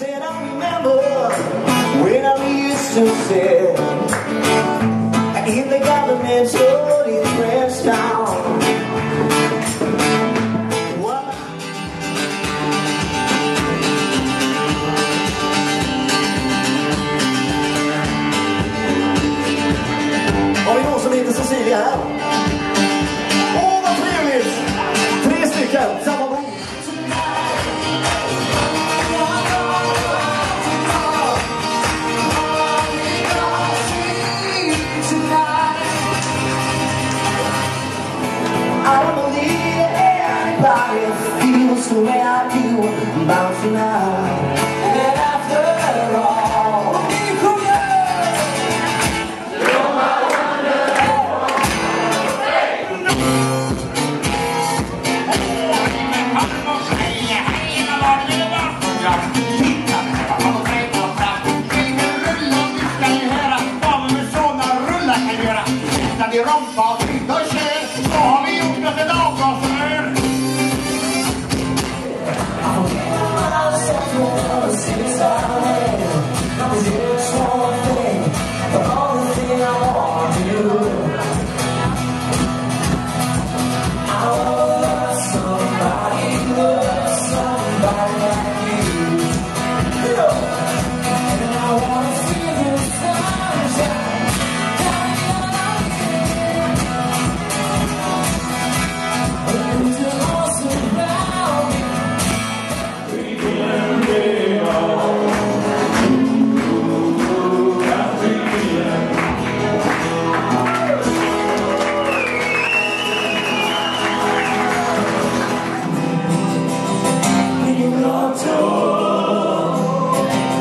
said I remember when I used to sit in the government store in Frenchtown. Har vi någon som heter Cecilia här? Åh, vad trevligt! 3 stycken, samma bord. I don't believe anybody feels the way I do about you now. And after all, you're my wonderful.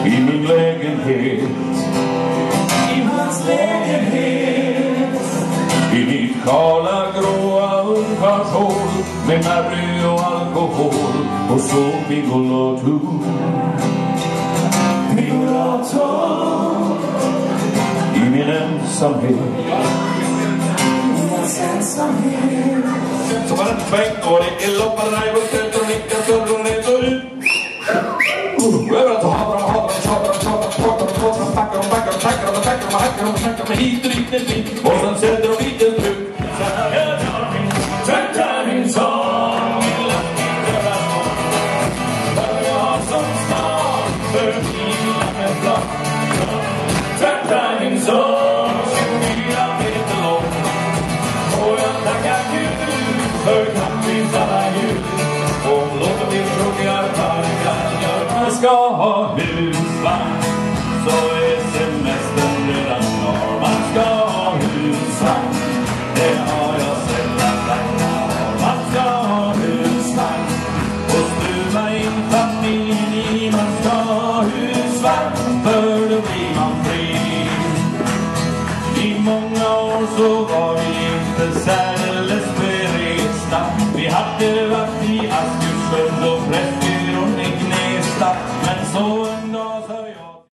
I min lägenhet, i hans lägenhet, i mitt kala gråa ungkarlshål med Mary och alkohol och så pingolator. Pingolator i min ensamhet. Så var det en sväng och det är loppar där och stöt och nickar så och ner och ut. Överallt och havra, packar med hit och dit och sen sätter de hit en bruk. Tvättar min sång i lackningarna. För jag har som snart för mina med flott. Tvättar min sång 24 meter lång. Och jag tackar Gud för kampins alla ljud. Och låter min frågar vargar. Jag ska ha husvagn, så är semestern redan klar. Man ska ha husvagn, det har jag sett att alla har. Man ska ha husvagn och strula in familjen i. Man ska ha husvagn, för då blir man fri. I många år så var vi inte särskilt